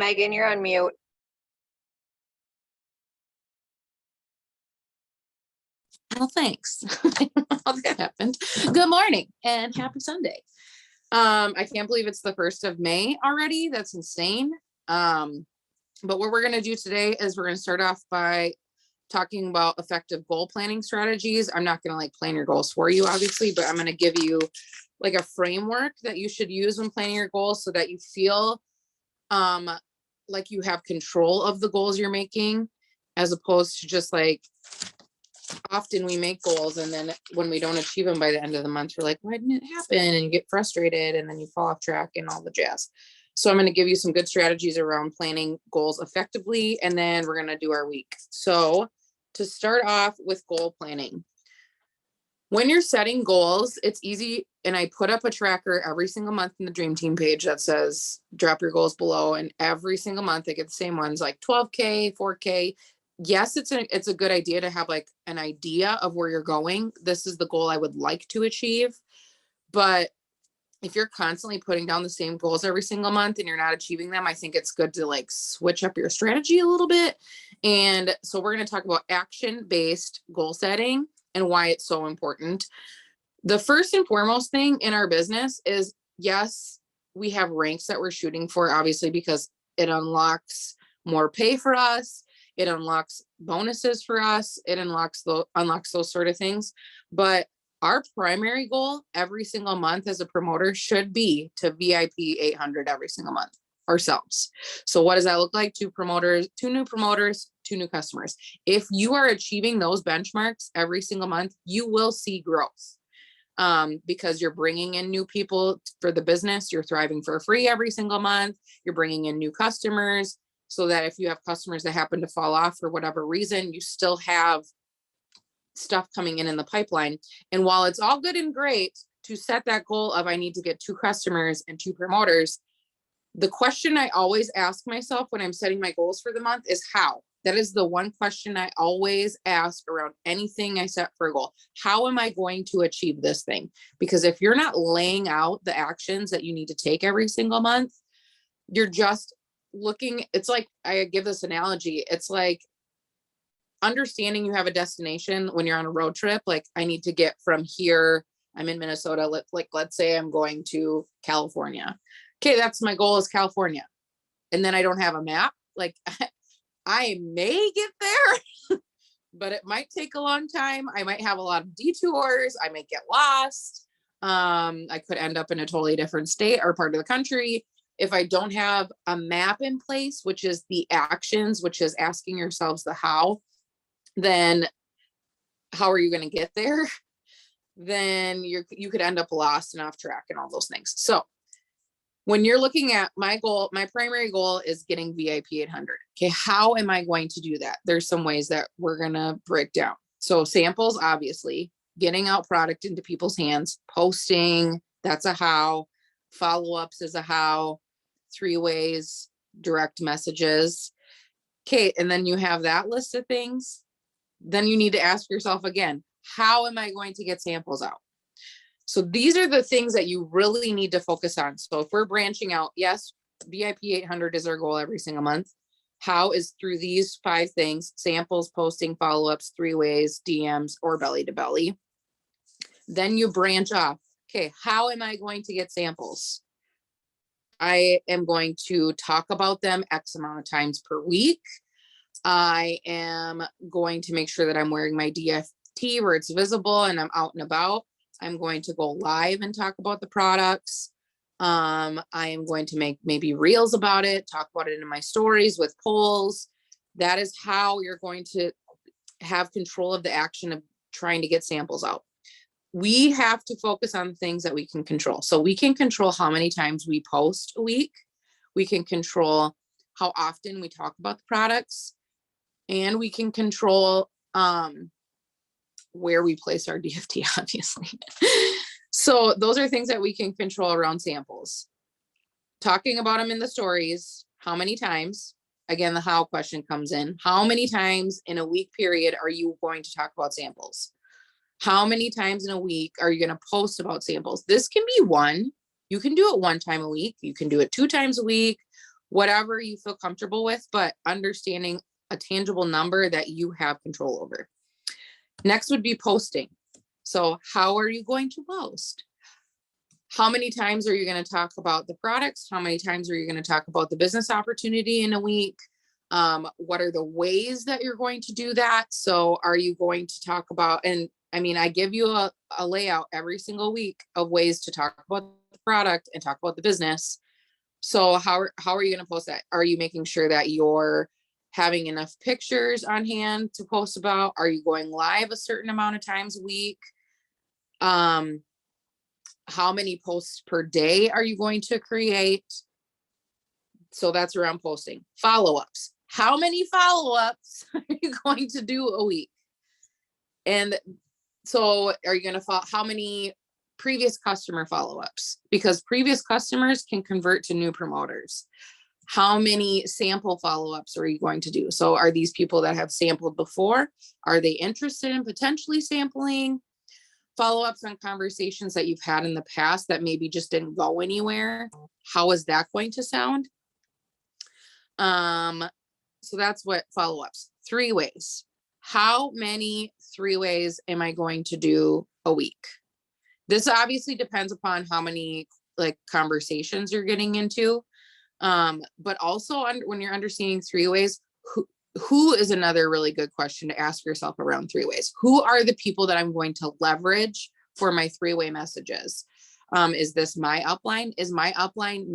Megan, you're on mute. Oh, thanks. I don't know how that happened. Good morning and happy Sunday. I can't believe it's the 1st of May already. That's insane. But what we're going to do today is we're going to start off by talking about effective goal planning strategies. I'm not going to like plan your goals for you, obviously, but I'm going to give you like a framework that you should use when planning your goals so that you feel like you have control of the goals you're making, as opposed to just like often we make goals and then when we don't achieve them by the end of the month, we're like, why didn't it happen? And you get frustrated and then you fall off track and all the jazz. So I'm going to give you some good strategies around planning goals effectively, and then we're going to do our week. So to start off with goal planning, when you're setting goals, it's easy. And I put up a tracker every single month in the Dream Team page that says drop your goals below. And every single month I get the same ones, like 12K, 4K. Yes, it's a good idea to have like an idea of where you're going. This is the goal I would like to achieve. But if you're constantly putting down the same goals every single month and you're not achieving them, I think it's good to like switch up your strategy a little bit. And so we're going to talk about action-based goal setting and why it's so important. The first and foremost thing in our business is, yes, we have ranks that we're shooting for, obviously, because it unlocks more pay for us. It unlocks bonuses for us. It unlocks those sort of things. But our primary goal every single month as a promoter should be to VIP 800 every single month ourselves. So what does that look like? 2 new promoters, 2 new customers. If you are achieving those benchmarks every single month, you will see growth. Because you're bringing in new people for the business, you're thriving for free every single month, you're bringing in new customers, so that if you have customers that happen to fall off for whatever reason, you still have stuff coming in the pipeline. And while it's all good and great to set that goal of I need to get 2 customers and 2 promoters, the question I always ask myself when I'm setting my goals for the month is how. That is the one question I always ask around anything I set for a goal. How am I going to achieve this thing? Because if you're not laying out the actions that you need to take every single month, you're just looking. It's like, I give this analogy. It's like understanding you have a destination when you're on a road trip. Like I need to get from here. I'm in Minnesota. Let's say I'm going to California. Okay, that's my goal is California. And then I don't have a map. Like I may get there, but it might take a long time. I might have a lot of detours. I might get lost. I could end up in a totally different state or part of the country. If I don't have a map in place, which is the actions, which is asking yourselves the how, then how are you going to get there? Then you could end up lost and off track and all those things. So when you're looking at my goal, my primary goal is getting VIP 800. Okay, how am I going to do that? There's some ways that we're going to break down. So samples, obviously, getting out product into people's hands, posting, that's a how. Follow-ups is a how. 3 ways, direct messages. Okay, and then you have that list of things. Then you need to ask yourself again, how am I going to get samples out? So these are the things that you really need to focus on. So if we're branching out, yes, VIP 800 is our goal every single month. How is through these 5 things: samples, posting, follow-ups, 3 ways, DMs, or belly to belly. Then you branch off. Okay, how am I going to get samples? I am going to talk about them X amount of times per week. I am going to make sure that I'm wearing my DFT where it's visible and I'm out and about. I'm going to go live and talk about the products. I am going to make maybe reels about it, talk about it in my stories with polls. That is how you're going to have control of the action of trying to get samples out. We have to focus on things that we can control. So we can control how many times we post a week. We can control how often we talk about the products, and we can control where we place our DFT, obviously. So those are things that we can control around samples. Talking about them in the stories, how many times? Again, the how question comes in. How many times in a week period are you going to talk about samples? How many times in a week are you going to post about samples? This can be one. You can do it 1 time a week. You can do it 2 times a week. whatever you feel comfortable with, but understanding a tangible number that you have control over. Next would be posting. So how are you going to post? How many times are you going to talk about the products? How many times are you going to talk about the business opportunity in a week? What are the ways that you're going to do that? So are you going to talk about, and I mean, I give you a layout every single week of ways to talk about the product and talk about the business. So how are you going to post that? Are you making sure that you're having enough pictures on hand to post about? Are you going live a certain amount of times a week? How many posts per day are you going to create? So that's around posting. Follow-ups. How many follow-ups are you going to do a week? And so are you going to follow how many previous customer follow-ups? Because previous customers can convert to new promoters. How many sample follow-ups are you going to do? So are these people that have sampled before? Are they interested in potentially sampling? Follow-ups on conversations that you've had in the past that maybe just didn't go anywhere. How is that going to sound? So that's what follow-ups. 3 ways. How many 3 ways am I going to do a week? This obviously depends upon how many like conversations you're getting into. But also when you're understanding 3 ways, who is another really good question to ask yourself around 3 ways. Who are the people that I'm going to leverage for my 3-way messages? Is this my upline? Is my upline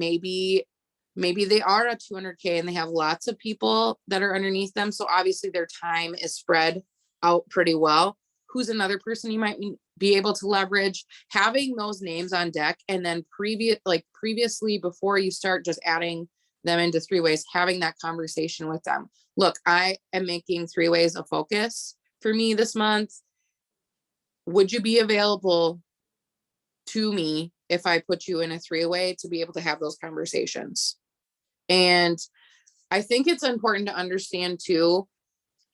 maybe they are a 200K and they have lots of people that are underneath them. So obviously their time is spread out pretty well. Who's another person you might be able to leverage? Having those names on deck, and then previously before you start just adding them into 3 ways, having that conversation with them. Look, I am making 3 ways a focus for me this month. Would you be available to me if I put you in a 3-way to be able to have those conversations? And I think it's important to understand too,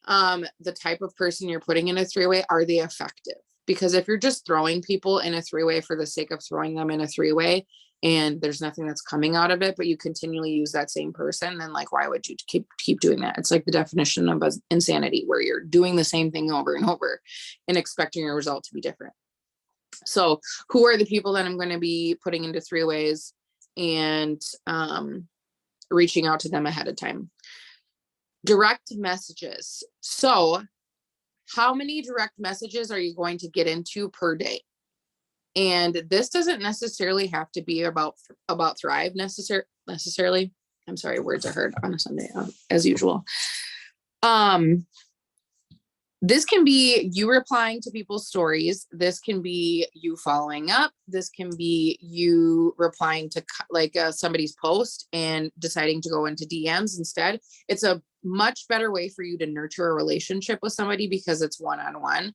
the type of person you're putting in a 3-way. Are they effective? Because if you're just throwing people in a 3-way for the sake of throwing them in a 3-way and there's nothing that's coming out of it, but you continually use that same person, then like, why would you keep doing that? It's like the definition of insanity, where you're doing the same thing over and over and expecting your result to be different. So who are the people that I'm going to be putting into 3 ways and reaching out to them ahead of time? Direct messages. So how many direct messages are you going to get into per day? And this doesn't necessarily have to be about Thrive necessarily. I'm sorry, words are hard on a Sunday, as usual. This can be you replying to people's stories. This can be you following up. This can be you replying to like somebody's post and deciding to go into DMs instead. It's a much better way for you to nurture a relationship with somebody because it's one-on-one.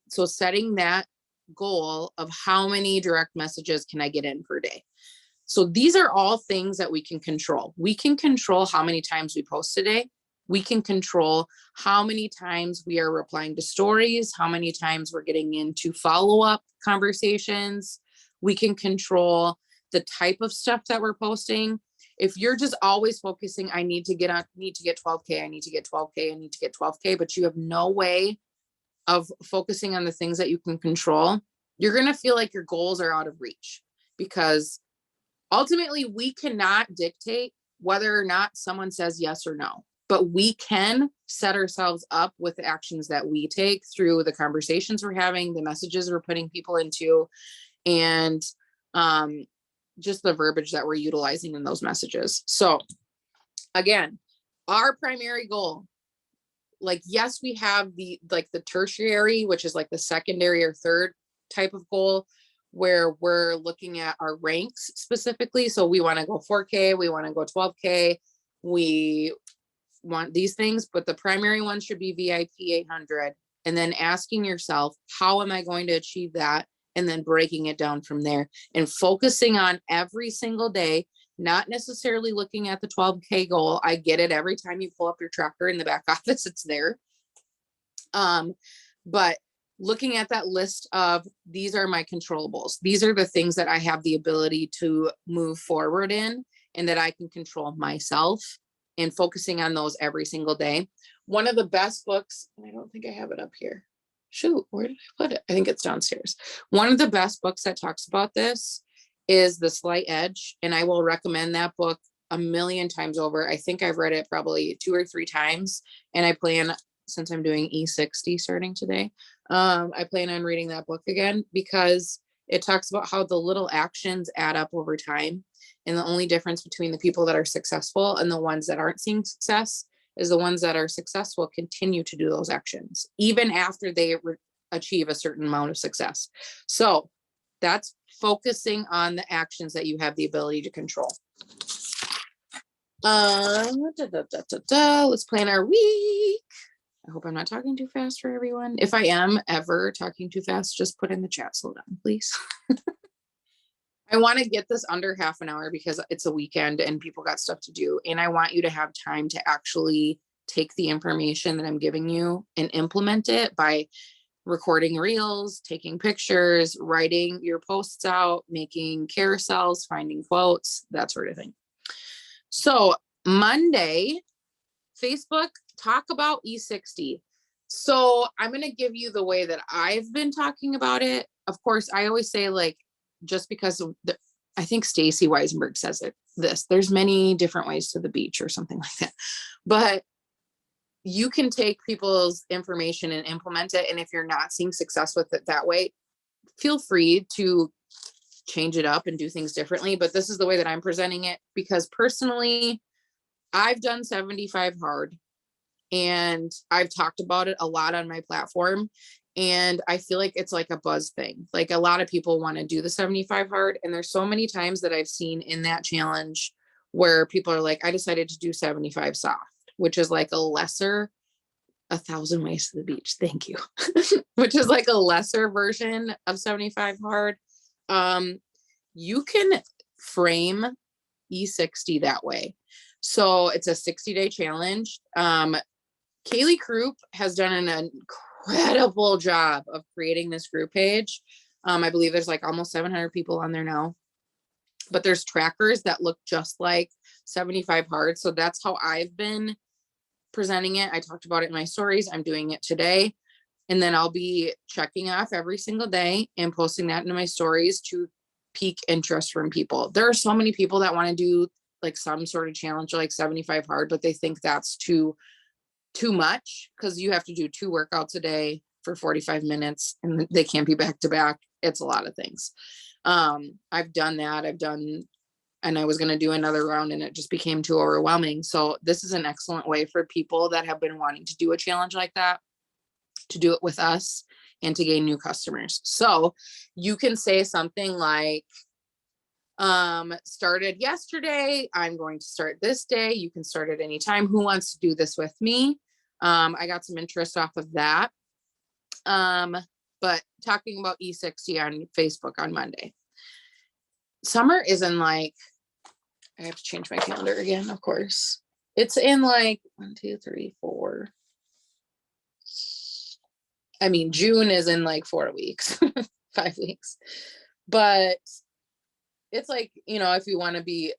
So setting that goal of how many direct messages can I get in per day. So these are all things that we can control. We can control how many times we post a day. We can control how many times we are replying to stories, how many times we're getting into follow-up conversations. We can control the type of stuff that we're posting. If you're just always focusing, I need to get 12K, I need to get 12K, I need to get 12K, but you have no way of focusing on the things that you can control, you're going to feel like your goals are out of reach, because ultimately we cannot dictate whether or not someone says yes or no. But we can set ourselves up with the actions that we take through the conversations we're having, the messages we're putting people into, and just the verbiage that we're utilizing in those messages. So again, our primary goal, like, yes, we have the tertiary, which is like the secondary or third type of goal, where we're looking at our ranks specifically. So we want to go 4K, we want to go 12K, we want these things, but the primary one should be VIP 800, and then asking yourself, how am I going to achieve that? And then breaking it down from there and focusing on every single day, not necessarily looking at the 12K goal. I get it. Every time you pull up your tracker in the back office, it's there. But looking at that list of, these are my controllables. These are the things that I have the ability to move forward in. and that I can control myself, and focusing on those every single day. One of the best books, and I don't think I have it up here. Shoot, where did I put it? I think it's downstairs. One of the best books that talks about this is The Slight Edge, and I will recommend that book a million times over. I think I've read it probably 2 or 3 times, and I plan, since I'm doing E60 starting today, I plan on reading that book again, because it talks about how the little actions add up over time. And the only difference between the people that are successful and the ones that aren't seeing success is the ones that are successful continue to do those actions, even after they achieve a certain amount of success. So that's focusing on the actions that you have the ability to control. Let's plan our week. I hope I'm not talking too fast for everyone. If I am ever talking too fast, just put in the chat, slow down, please. I want to get this under half an hour because it's a weekend and people got stuff to do. And I want you to have time to actually take the information that I'm giving you and implement it by recording reels, taking pictures, writing your posts out, making carousels, finding quotes, that sort of thing. So Monday, Facebook, talk about E60. So I'm going to give you the way that I've been talking about it. Of course, I always say, like, just because of I think Stacy Weisenberg says there's many different ways to the beach or something like that, but you can take people's information and implement it. And if you're not seeing success with it that way, feel free to change it up and do things differently. But this is the way that I'm presenting it, because personally, I've done 75 hard and I've talked about it a lot on my platform. And I feel like it's like a buzz thing. Like, a lot of people want to do the 75 hard. And there's so many times that I've seen in that challenge where people are like, I decided to do 75 soft, which is like a lesser, 1,000 ways to the beach. Thank you. Which is like a lesser version of 75 hard. You can frame E60 that way. So it's a 60-day challenge. Kaylee Krupp has done an incredible job of creating this group page. I believe there's like almost 700 people on there now, but there's trackers that look just like 75 hard. So that's how I've been presenting it. I talked about it in my stories. I'm doing it today. And then I'll be checking off every single day and posting that into my stories to pique interest from people. There are so many people that want to do like some sort of challenge, like 75 hard, but they think that's too much, because you have to do 2 workouts a day for 45 minutes and they can't be back to back. It's a lot of things. I've done that. And I was going to do another round and it just became too overwhelming. So this is an excellent way for people that have been wanting to do a challenge like that to do it with us and to gain new customers. So you can say something like, started yesterday, I'm going to start this day. You can start at any time. Who wants to do this with me? I got some interest off of that. But talking about E60 on Facebook on Monday. Summer is in like, I have to change my calendar again, of course. It's in like 1, 2, 3, 4. I mean, June is in like 4 weeks, 5 weeks. But it's like, if you want to be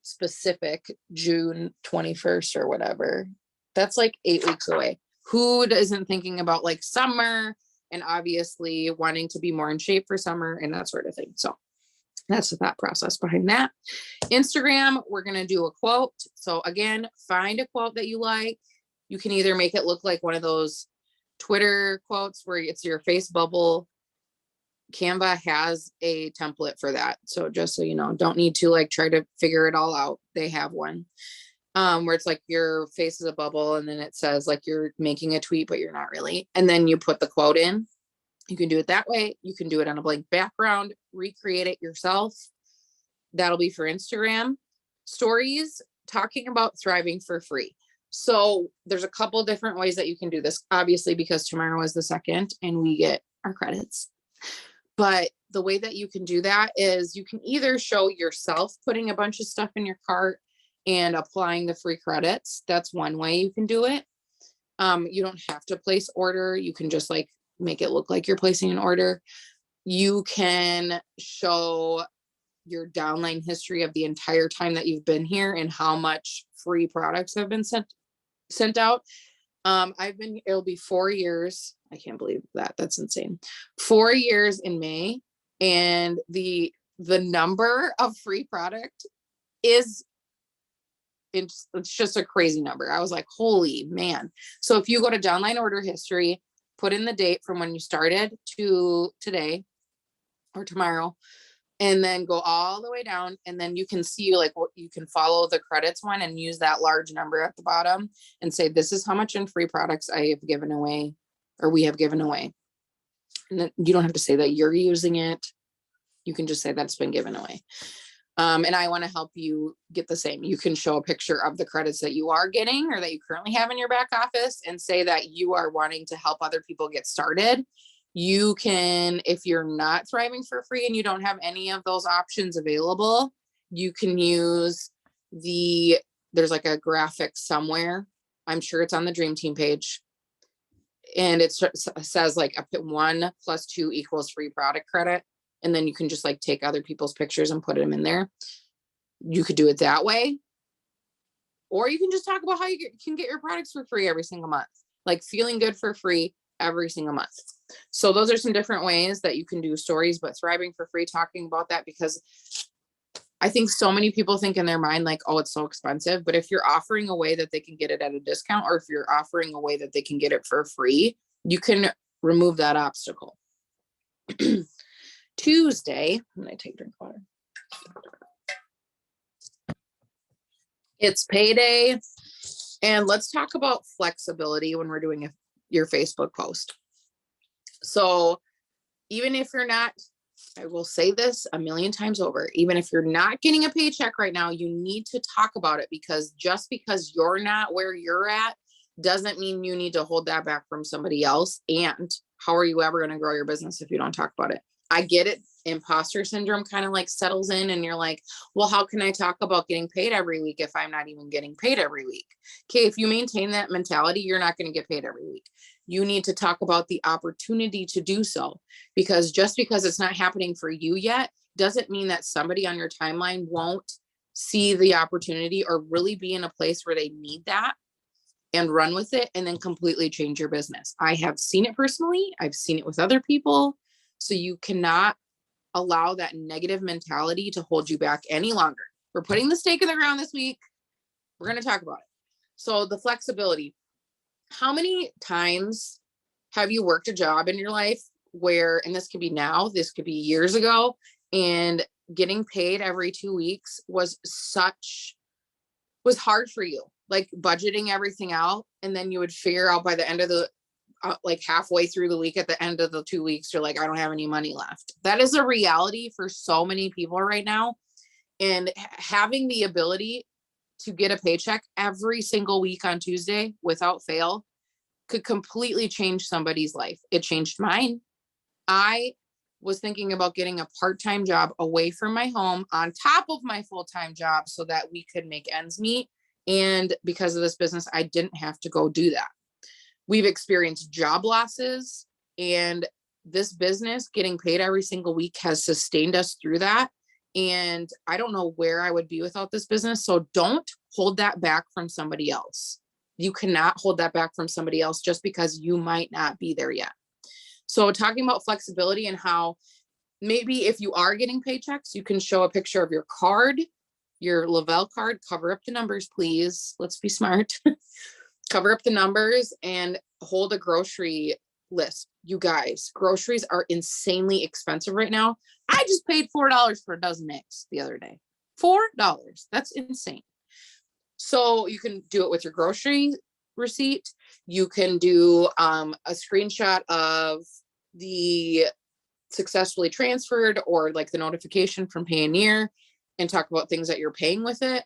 specific, June 21st or whatever, that's like 8 weeks away. Who isn't thinking about like summer and obviously wanting to be more in shape for summer and that sort of thing? So that's the thought process behind that. Instagram, we're going to do a quote. So again, find a quote that you like. You can either make it look like one of those Twitter quotes where it's your face bubble. Canva has a template for that. So just so you know, don't need to like try to figure it all out. They have one where it's like your face is a bubble and then it says like you're making a tweet, but you're not really. And then you put the quote in. You can do it that way. You can do it on a blank background, recreate it yourself. That'll be for Instagram. Stories, talking about thriving for free. So there's a couple different ways that you can do this, obviously, because tomorrow is the 2nd and we get our credits. But the way that you can do that is you can either show yourself putting a bunch of stuff in your cart and applying the free credits. That's one way you can do it. You don't have to place order. You can just like make it look like you're placing an order. You can show your downline history of the entire time that you've been here and how much free products have been sent out. It'll be 4 years. I can't believe that. That's insane. 4 years in May. And the number of free product is, it's just a crazy number. I was like, holy man. So if you go to downline order history, put in the date from when you started to today or tomorrow, and then go all the way down, and then you can see like what you can follow the credits one and use that large number at the bottom and say, this is how much in free products I have given away, or we have given away. And then you don't have to say that you're using it. You can just say that it's been given away. And I want to help you get the same. You can show a picture of the credits that you are getting or that you currently have in your back office and say that you are wanting to help other people get started. You can, if you're not thriving for free and you don't have any of those options available, you can use there's like a graphic somewhere. I'm sure it's on the Dream Team page. And it says like 1 + 2 = free product credit. And then you can just like take other people's pictures and put them in there. You could do it that way. Or you can just talk about how you can get your products for free every single month, like feeling good for free every single month. So those are some different ways that you can do stories, but thriving for free, talking about that, because I think so many people think in their mind, like, oh, it's so expensive. But if you're offering a way that they can get it at a discount, or if you're offering a way that they can get it for free, you can remove that obstacle. Tuesday, I'm going to take a drink of water. It's payday. And let's talk about flexibility when we're doing your Facebook post. So even if you're not, I will say this a million times over, even if you're not getting a paycheck right now, you need to talk about it, because just because you're not where you're at doesn't mean you need to hold that back from somebody else. And how are you ever going to grow your business if you don't talk about it? I get it. Imposter syndrome kind of like settles in, and you're like, well, how can I talk about getting paid every week if I'm not even getting paid every week? Okay, if you maintain that mentality, you're not going to get paid every week. You need to talk about the opportunity to do so, because just because it's not happening for you yet doesn't mean that somebody on your timeline won't see the opportunity or really be in a place where they need that and run with it and then completely change your business. I have seen it personally. I've seen it with other people. So you cannot allow that negative mentality to hold you back any longer. We're putting the stake in the ground this week. We're going to talk about it. So the flexibility. How many times have you worked a job in your life where, and this could be now, this could be years ago, and getting paid every 2 weeks was hard for you, like budgeting everything out. And then you would figure out by the end of the like halfway through the week, at the end of the 2 weeks, you're like, I don't have any money left. That is a reality for so many people right now. And having the ability to get a paycheck every single week on Tuesday without fail could completely change somebody's life. It changed mine. I was thinking about getting a part-time job away from my home on top of my full-time job so that we could make ends meet. And because of this business, I didn't have to go do that. We've experienced job losses, and this business getting paid every single week has sustained us through that. And I don't know where I would be without this business. So don't hold that back from somebody else. You cannot hold that back from somebody else just because you might not be there yet. So talking about flexibility and how maybe if you are getting paychecks, you can show a picture of your card, your Lavelle card, cover up the numbers, please. Let's be smart. Cover up the numbers and hold a grocery list. You guys, groceries are insanely expensive right now. I just paid $4 for a dozen eggs the other day. $4. That's insane. So you can do it with your grocery receipt. You can do a screenshot of the successfully transferred, or like the notification from Payoneer, and talk about things that you're paying with it.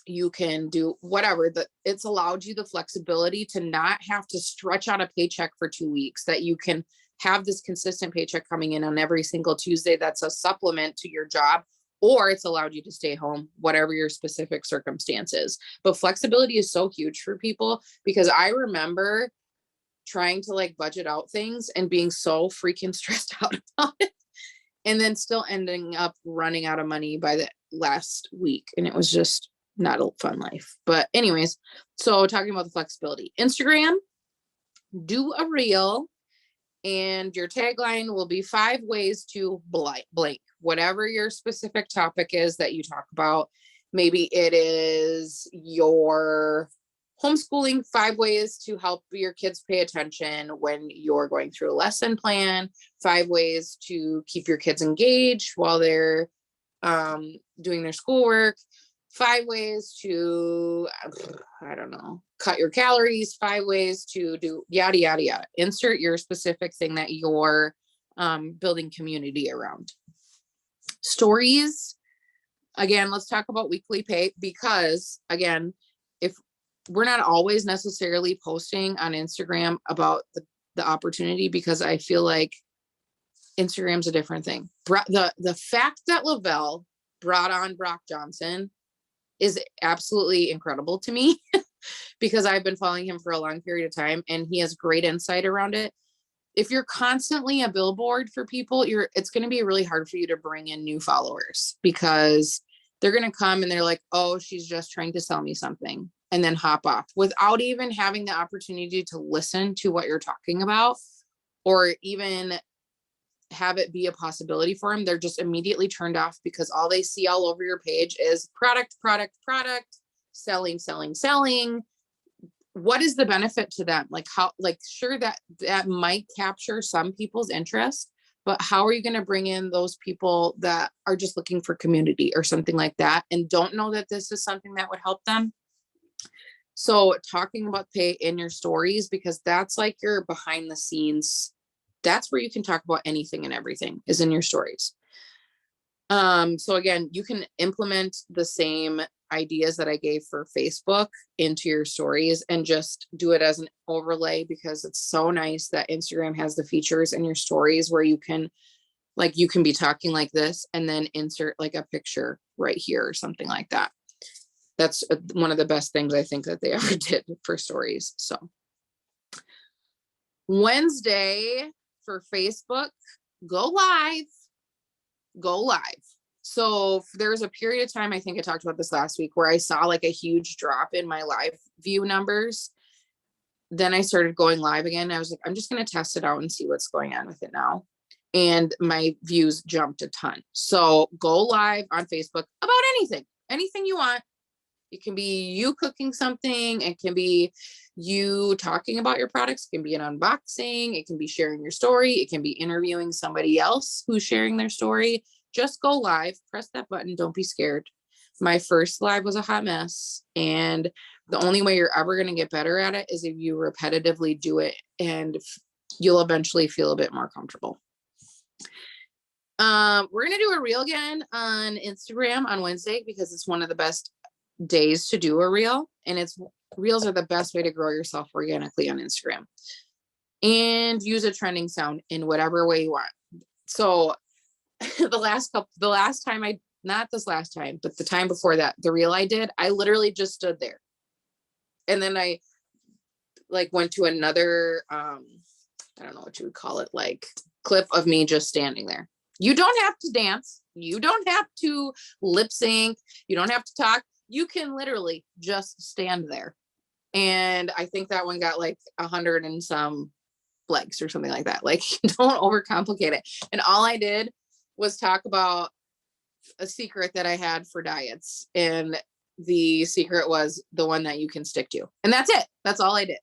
You can do whatever, that it's allowed you the flexibility to not have to stretch out a paycheck for 2 weeks, that you can have this consistent paycheck coming in on every single Tuesday. That's a supplement to your job, or it's allowed you to stay home, whatever your specific circumstances. But flexibility is so huge for people, because I remember trying to like budget out things and being so freaking stressed out about it. and then still ending up running out of money by the last week. And it was just not a fun life. But anyways, so talking about the flexibility, Instagram, do a reel, and your tagline will be 5 ways to blank, whatever your specific topic is that you talk about. Maybe it is your homeschooling, 5 ways to help your kids pay attention when you're going through a lesson plan, 5 ways to keep your kids engaged while they're doing their schoolwork, 5 ways to, I don't know, cut your calories, 5 ways to do yada, yada, yada. Insert your specific thing that you're building community around. Stories. Again, let's talk about weekly pay, because again, if we're not always necessarily posting on Instagram about the opportunity, because I feel like Instagram's a different thing. The fact that Lavelle brought on Brock Johnson is absolutely incredible to me because I've been following him for a long period of time and he has great insight around it. If you're constantly a billboard for people, it's going to be really hard for you to bring in new followers, because they're going to come and they're like, oh, she's just trying to sell me something, and then hop off without even having the opportunity to listen to what you're talking about, or even have it be a possibility for them. They're just immediately turned off because all they see all over your page is product, selling. What is the benefit to them? Like sure, that might capture some people's interest, but how are you going to bring in those people that are just looking for community or something like that and don't know that this is something that would help them? So talking about pay in your stories, because that's like your behind the scenes, that's where you can talk about anything and everything is in your stories. So again, you can implement the same ideas that I gave for Facebook into your stories and just do it as an overlay, because it's so nice that Instagram has the features in your stories where you can be talking like this and then insert like a picture right here or something like that. That's one of the best things I think that they ever did for stories. So Wednesday for Facebook, go live. So there's a period of time, I think I talked about this last week, where I saw like a huge drop in my live view numbers. Then I started going live again. I was like, I'm just going to test it out and see what's going on with it now. And my views jumped a ton. So go live on Facebook about anything you want. It can be you cooking something. It can be you talking about your products. It can be an unboxing. It can be sharing your story. It can be interviewing somebody else who's sharing their story. Just go live, press that button. Don't be scared. My first live was a hot mess. And the only way you're ever going to get better at it is if you repetitively do it, and you'll eventually feel a bit more comfortable. We're going to do a reel again on Instagram on Wednesday, because it's one of the best days to do a reel, and reels are the best way to grow yourself organically on Instagram, and use a trending sound in whatever way you want. So the time before that, the reel I did, I literally just stood there, and then I went to another I don't know what you would call it, like clip of me just standing there. You don't have to dance, you don't have to lip sync, you don't have to talk. You can literally just stand there. And I think that one got like 100 and some likes or something like that. Like, don't overcomplicate it. And all I did was talk about a secret that I had for diets. And the secret was the one that you can stick to. And that's it. That's all I did.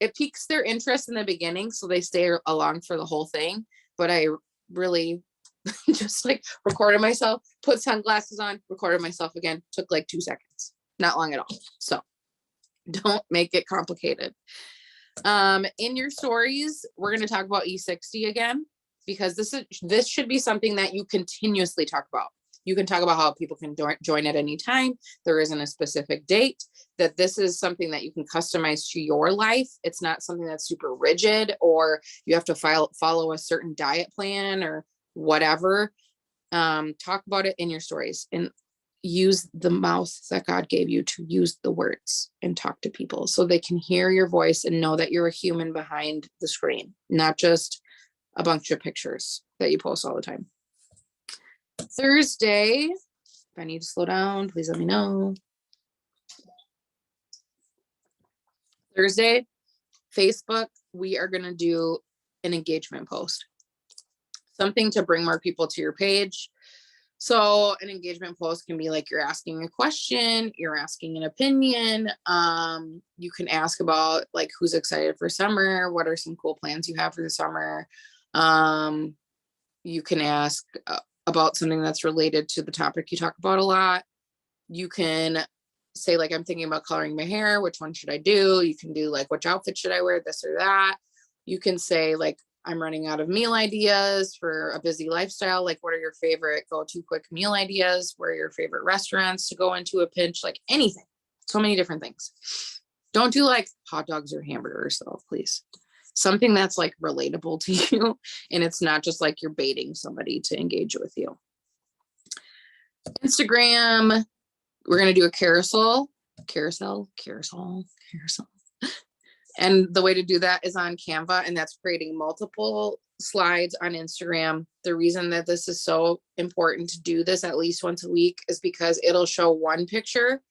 It piques their interest in the beginning, so they stay along for the whole thing. But I really just recorded myself, put sunglasses on, recorded myself again, took like 2 seconds, not long at all. So don't make it complicated. In your stories, we're going to talk about E60 again, because this should be something that you continuously talk about. You can talk about how people can join at any time. There isn't a specific date, that this is something that you can customize to your life. It's not something that's super rigid, or you have to follow a certain diet plan or whatever. Talk about it in your stories, and use the mouth that God gave you to use the words and talk to people so they can hear your voice and know that you're a human behind the screen, not just a bunch of pictures that you post all the time. Thursday, if I need to slow down, please let me know. Thursday, Facebook, we are going to do an engagement post, something to bring more people to your page. So an engagement post can be like you're asking a question, you're asking an opinion. You can ask about like who's excited for summer, what are some cool plans you have for the summer. You can ask about something that's related to the topic you talk about a lot. You can say like, I'm thinking about coloring my hair, which one should I do? You can do like, which outfit should I wear, this or that. You can say like, I'm running out of meal ideas for a busy lifestyle. Like, what are your favorite go-to quick meal ideas? Where are your favorite restaurants to go into a pinch? Like anything, so many different things. Don't do like hot dogs or hamburgers though, please. Something that's like relatable to you. And it's not just like you're baiting somebody to engage with you. Instagram, we're going to do a carousel. And the way to do that is on Canva, and that's creating multiple slides on Instagram. The reason that this is so important to do this at least once a week is because it'll show one picture,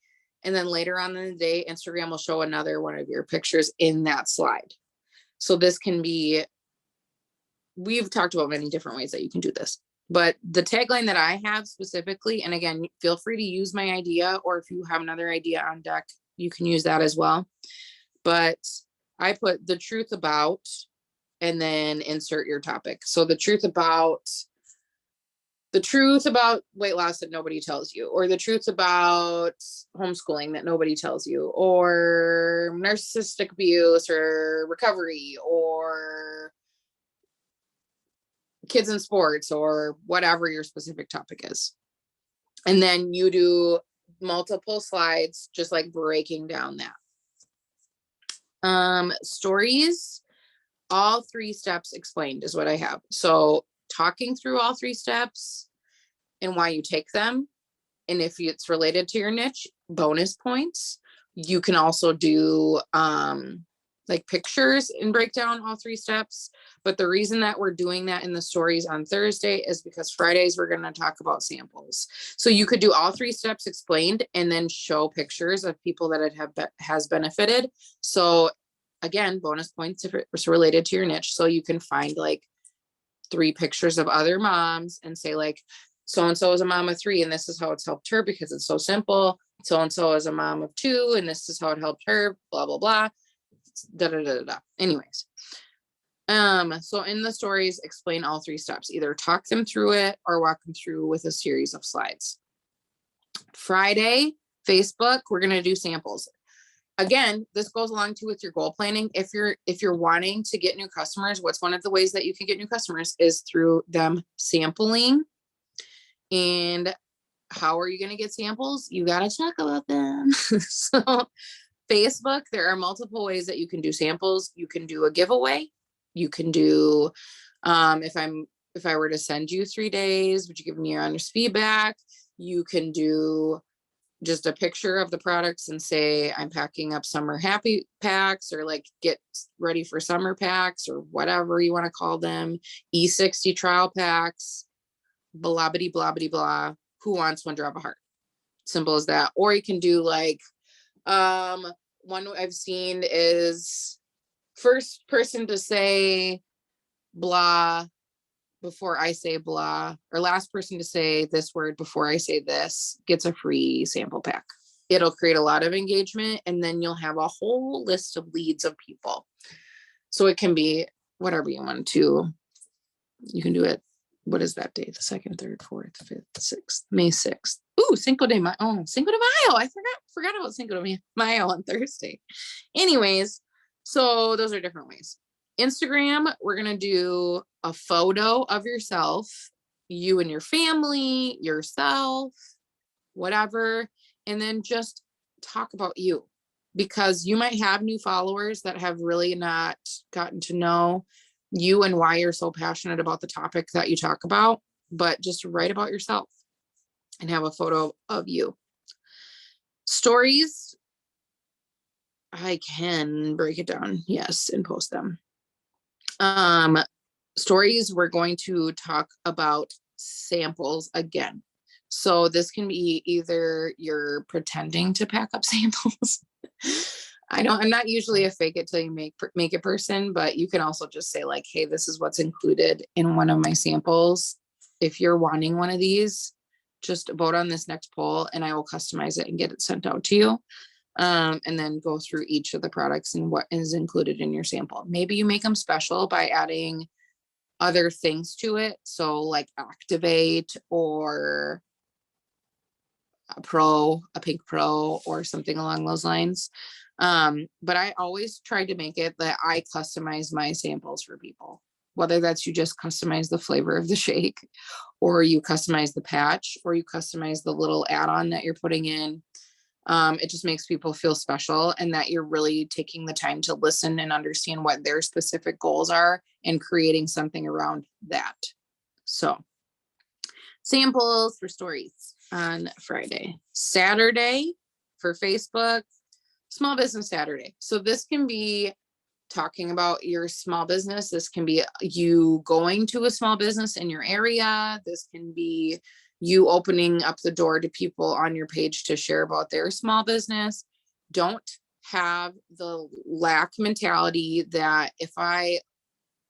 and then later on in the day, Instagram will show another one of your pictures in that slide. So this can be, we've talked about many different ways that you can do this, but the tagline that I have specifically, and again, feel free to use my idea, or if you have another idea on deck, you can use that as well. But I put the truth about, and then insert your topic. So the truth about weight loss that nobody tells you, or the truth about homeschooling that nobody tells you, or narcissistic abuse, or recovery, or kids in sports, or whatever your specific topic is. And then you do multiple slides, just like breaking down that. Stories, all 3 steps explained is what I have. So talking through all 3 steps and why you take them. And if it's related to your niche, bonus points. You can also do like pictures and break down all 3 steps. But the reason that we're doing that in the stories on Thursday is because Fridays we're going to talk about samples. So you could do all 3 steps explained and then show pictures of people that it has benefited. So again, bonus points if it's related to your niche. So you can find like 3 pictures of other moms and say like, so-and-so is a mom of 3 and this is how it's helped her because it's so simple. So-and-so is a mom of 2 and this is how it helped her, blah, blah, blah. Da, da, da, da. Anyways. So in the stories, explain all 3 steps, either talk them through it or walk them through with a series of slides. Friday, Facebook, we're going to do samples. Again, this goes along too with your goal planning. If you're wanting to get new customers, what's one of the ways that you can get new customers is through them sampling. And how are you going to get samples? You got to talk about them. So Facebook, there are multiple ways that you can do samples. You can do a giveaway. You can do, if I were to send you 3 days, would you give me your honest feedback? You can do just a picture of the products and say, I'm packing up summer happy packs, or like get ready for summer packs, or whatever you want to call them. E60 trial packs, blah, blah, blah, blah, blah. Who wants one? Drop a heart. Simple as that. Or you can do like, one I've seen is first person to say blah before I say blah, or last person to say this word before I say this gets a free sample pack. It'll create a lot of engagement, and then you'll have a whole list of leads of people. So it can be whatever you want to. You can do it. What is that day? The 2nd, 3rd, 4th, 5th, 6th, May 6th. Ooh, Cinco de Mayo. Oh, Cinco de Mayo. I forgot about Cinco de Mayo on Thursday. Anyways, so those are different ways. Instagram, we're going to do a photo of yourself, you and your family, yourself, whatever, and then just talk about you, because you might have new followers that have really not gotten to know you and why you're so passionate about the topic that you talk about, but just write about yourself and have a photo of you. Stories, I can break it down, yes, and post them. Stories, we're going to talk about samples again. So this can be either you're pretending to pack up samples. I'm not usually a fake it till you make it person, but you can also just say like, hey, this is what's included in one of my samples. If you're wanting one of these, just vote on this next poll and I will customize it and get it sent out to you. And then go through each of the products and what is included in your sample. Maybe you make them special by adding other things to it. So like Activate or a Pink Pro or something along those lines. But I always try to make it that I customize my samples for people, whether that's you just customize the flavor of the shake or you customize the patch or you customize the little add-on that you're putting in. It just makes people feel special and that you're really taking the time to listen and understand what their specific goals are and creating something around that. So samples for stories on Friday. Saturday for Facebook, Small Business Saturday. So this can be talking about your small business. This can be you going to a small business in your area. This can be you opening up the door to people on your page to share about their small business. Don't have the lack mentality that if I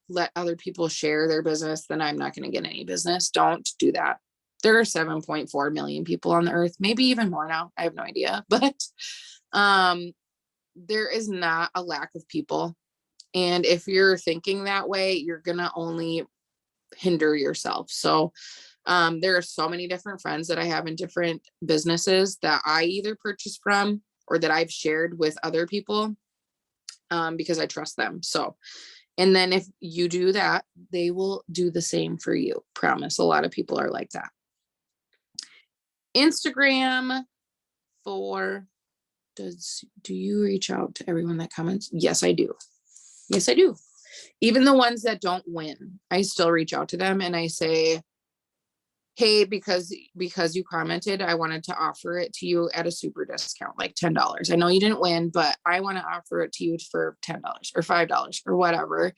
let other people share their business, then I'm not going to get any business. Don't do that. There are 7.4 million people on the earth, maybe even more now. I have no idea, but there is not a lack of people. And if you're thinking that way, you're going to only hinder yourself. So there are so many different friends that I have in different businesses that I either purchase from or that I've shared with other people because I trust them. So, and then if you do that, they will do the same for you. Promise. A lot of people are like that. Instagram do you reach out to everyone that comments? Yes, I do. Yes, I do. Even the ones that don't win, I still reach out to them and I say, hey, because you commented, I wanted to offer it to you at a super discount, like $10. I know you didn't win, but I want to offer it to you for $10 or $5 or whatever.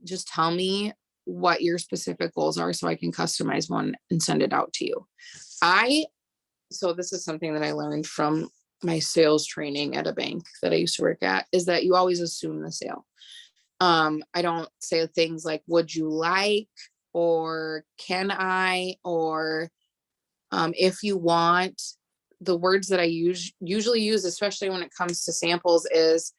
Just tell me what your specific goals are so I can customize one and send it out to you. So this is something that I learned from my sales training at a bank that I used to work at, is that you always assume the sale. I don't say things like, would you like, or can I, or if you want. The words that I usually use, especially when it comes to samples, is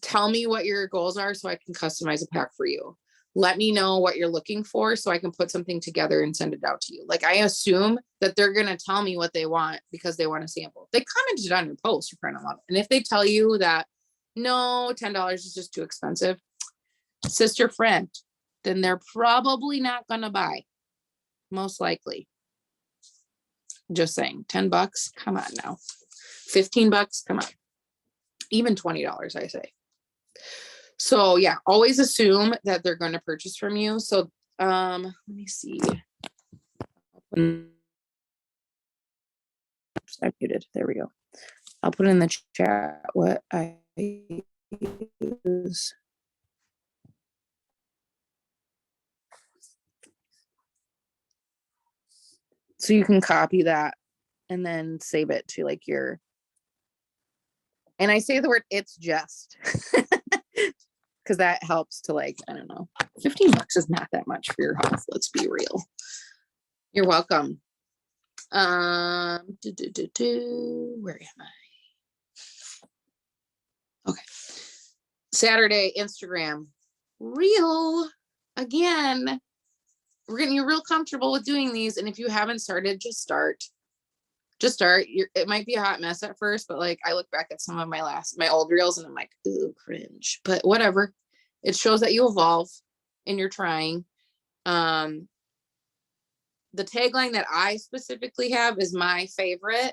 tell me what your goals are so I can customize a pack for you. Let me know what you're looking for so I can put something together and send it out to you. Like I assume that they're going to tell me what they want because they want a sample. They commented on your post, you're crying out loud. And if they tell you that, no, $10 is just too expensive, sister friend, then they're probably not going to buy. Most likely. Just saying, $10, come on now. $15, come on. Even $20, I say. So yeah, always assume that they're going to purchase from you. So let me see. Oops, I muted. There we go. I'll put in the chat what I use. So you can copy that and then save it to like your, and I say the word it's just because that helps to like, I don't know, $15 is not that much for your health. Let's be real. You're welcome. Where am I? Okay. Saturday, Instagram reel again. We're getting you real comfortable with doing these. And if you haven't started, just start. It might be a hot mess at first, but like I look back at some of my old reels and I'm like, ooh, cringe, but whatever. It shows that you evolve and you're trying. The tagline that I specifically have is my favorite,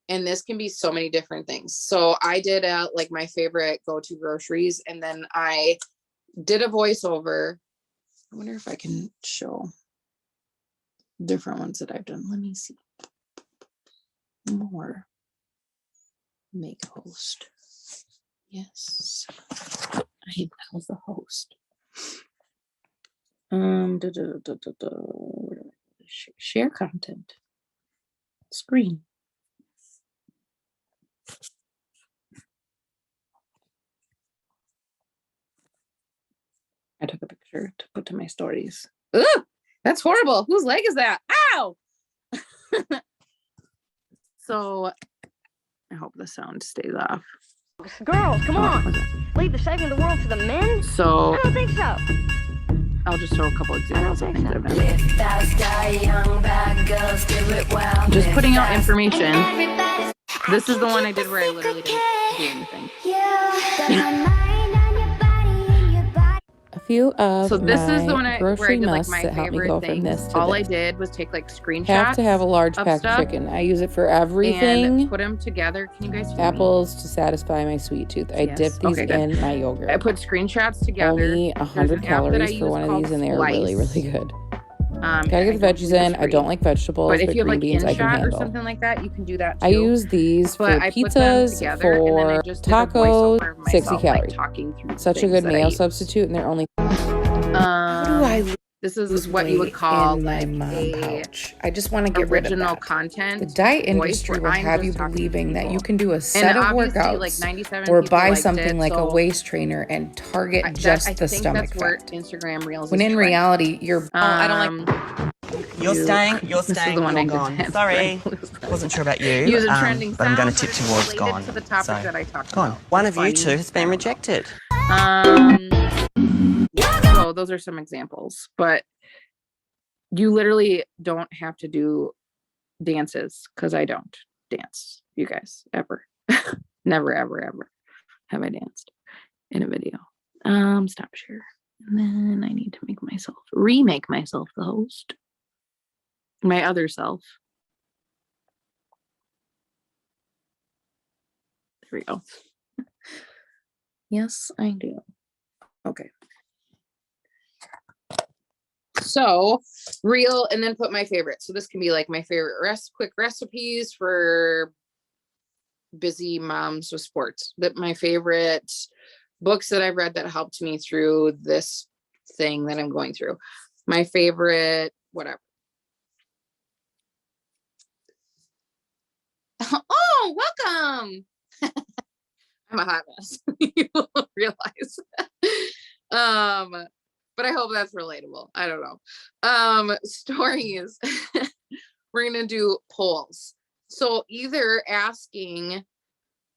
and this can be so many different things. So I did like my favorite go-to groceries, and then I did a voiceover. I wonder if I can show different ones that I've done. Let me see. More. Make host. Yes. I was the host. Share content. Screen. I took a picture to put to my stories. Ugh, that's horrible. Whose leg is that? Ow! So I hope the sound stays off. Girls, come on. Leave the saving the world to the men? So I don't think so. I'll just throw a couple examples of things I've done. Well. Just putting out information. This is the one I did where I literally didn't do anything. A few of So this is the one my where I grocery did like musts my that help me favorite go from things. this to All I this. did was take like screenshots. Have to have a large of pack of stuff chicken. I use it for and everything. put them together. Can you guys hear me? Apples to satisfy my sweet tooth. I Yes. dip these Okay, good. in my yogurt. I put screenshots together. Only There's 100 an app that I calories for use one of called these, and they are really, Slice. really good. And Gotta I get the don't veggies think in. it's I don't free. like vegetables, But if but you have green like beans I can InShot or handle. something like that, you can do that too. I use these for But I put them pizzas, together and then I for just did a tacos, voiceover of 60 myself, calories. like talking through Such a things good that I meal use. substitute, and they're only. This is what you would call in my like mom a pouch. I just want to get rid of original that. content. The diet voice industry where will I'm have just you talking to believing that people. you can do a And set of obviously, workouts like 97 or people buy liked something it, like a so waist trainer and target that, just I the think stomach that's where fat. Instagram Reels When is in trending. reality, you're. I don't You're staying, This is the one I you're did gone. that. Sorry. Wasn't sure about you, Use a trending but I'm going to sound tip towards related gone. to the topic So, that I talked gone. about. One of Funny. you two has I been don't know. rejected. So those are some examples, but you literally don't have to do dances because I don't dance, you guys, ever. Never, ever, ever have I danced in a video. Stop share. And then I need to remake myself the host. My other self. There we go. Yes, I do. Okay. So reel and then put my favorite. So this can be like my favorite quick recipes for busy moms with sports. That my favorite books that I've read that helped me through this thing that I'm going through. My favorite, whatever. Oh, welcome. I'm a hot mess. You will realize. But I hope that's relatable. I don't know. Stories. We're gonna do polls. So either asking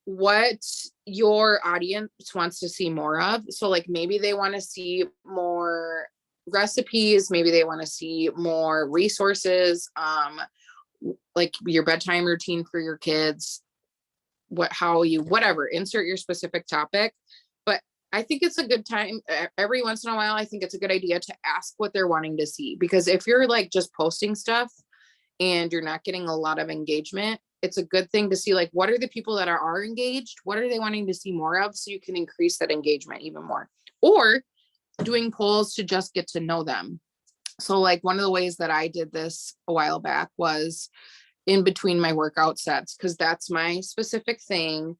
what your audience wants to see more of. So like maybe they want to see more recipes, maybe they want to see more resources, like your bedtime routine for your kids, whatever, insert your specific topic. But I think it's a good time every once in a while. I think it's a good idea to ask what they're wanting to see, because if you're like just posting stuff and you're not getting a lot of engagement, it's a good thing to see like what are the people that are engaged, what are they wanting to see more of, so you can increase that engagement even more, or doing polls to just get to know them. So like one of the ways that I did this a while back was in between my workout sets, because that's my specific thing.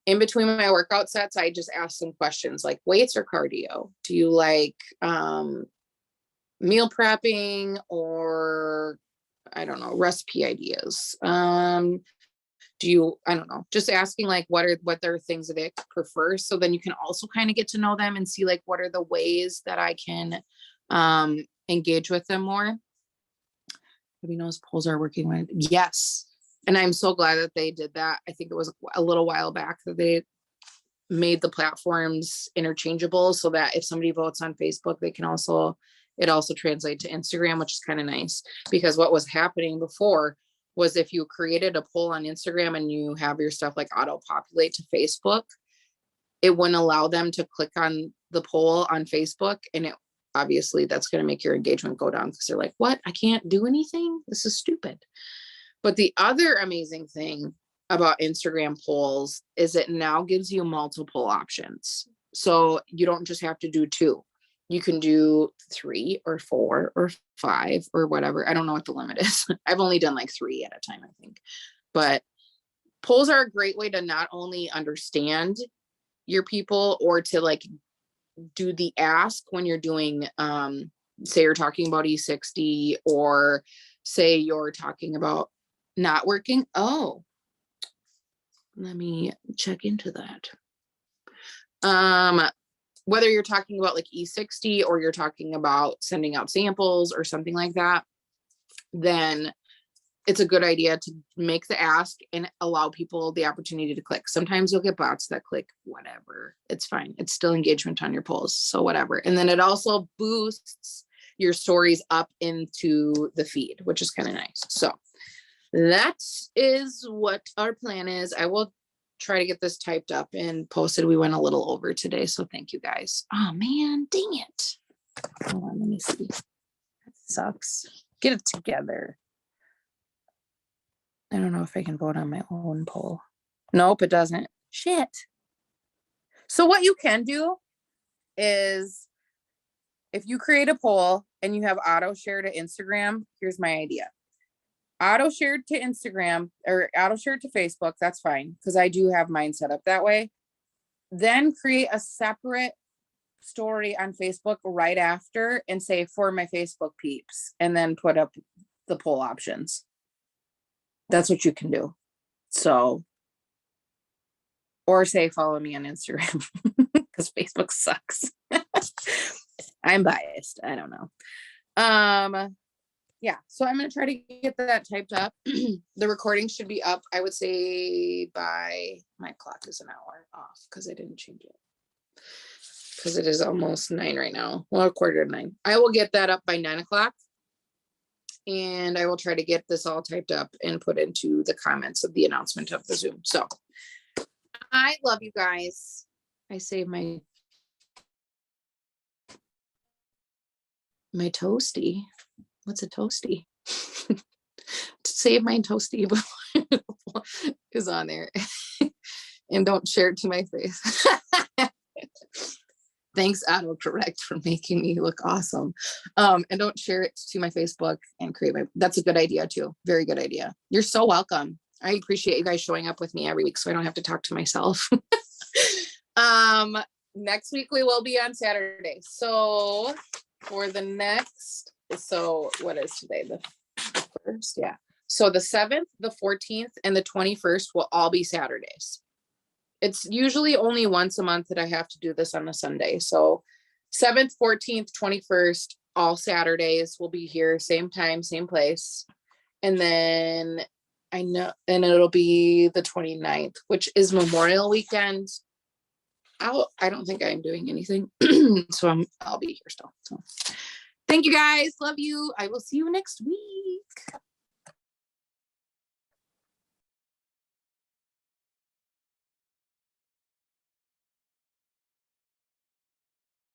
In between my workout sets, I just ask some questions like weights or cardio. Do you like meal prepping, or I don't know, recipe ideas? Do you, I don't know, just asking like what are things that they prefer. So then you can also kind of get to know them and see like what are the ways that I can engage with them more. Everybody knows polls are working right. Yes. And I'm so glad that they did that. I think it was a little while back that they made the platforms interchangeable so that if somebody votes on Facebook, it also translates to Instagram, which is kind of nice, because what was happening before was if you created a poll on Instagram and you have your stuff like auto populate to Facebook, it wouldn't allow them to click on the poll on Facebook. And obviously that's going to make your engagement go down, because they're like, what? I can't do anything. This is stupid. But the other amazing thing about Instagram polls is it now gives you multiple options. So you don't just have to do 2. You can do 3 or 4 or 5 or whatever. I don't know what the limit is. I've only done like 3 at a time, I think. But polls are a great way to not only understand your people or to like do the ask when you're doing say you're talking about E60, or say you're talking about not working. Oh, let me check into that. Whether you're talking about like E60 or you're talking about sending out samples or something like that, then it's a good idea to make the ask and allow people the opportunity to click. Sometimes you'll get bots that click whatever. It's fine. It's still engagement on your polls. So whatever. And then it also boosts your stories up into the feed, which is kind of nice. So that is what our plan is. I will try to get this typed up and posted. We went a little over today, so thank you guys. Oh man, dang it. Hold on, let me see. That sucks. Get it together. I don't know if I can vote on my own poll. Nope, it doesn't. Shit. So what you can do is, if you create a poll and you have auto share to Instagram, here's my idea. Auto shared to Instagram or auto shared to Facebook, that's fine, because I do have mine set up that way. Then create a separate story on Facebook right after and say for my Facebook peeps, and then put up the poll options. That's what you can do. So, or say follow me on Instagram because Facebook sucks. I'm biased. I don't know. Yeah, so I'm going to try to get that typed up. The recording should be up, I would say, by, my clock is an hour off because I didn't change it. Because it is almost 9 right now. Well, 8:45. I will get that up by 9 o'clock. And I will try to get this all typed up and put into the comments of the announcement of the Zoom. So I love you guys. I saved my toasty. What's a toasty? To save my toasty is on there. And don't share it to my face. Thanks, AutoCorrect, for making me look awesome. And don't share it to my Facebook and create my, that's a good idea too. Very good idea. You're so welcome. I appreciate you guys showing up with me every week so I don't have to talk to myself. Next week we will be on Saturday. So for the next, so what is today? The 1st? Yeah. So the 7th, the 14th, and the 21st will all be Saturdays. It's usually only once a month that I have to do this on a Sunday. So 7th, 14th, 21st, all Saturdays will be here, same time, same place. And then I know, and it'll be the 29th, which is Memorial Weekend. I don't think I'm doing anything. So I'll be here still. So thank you guys. Love you. I will see you next week.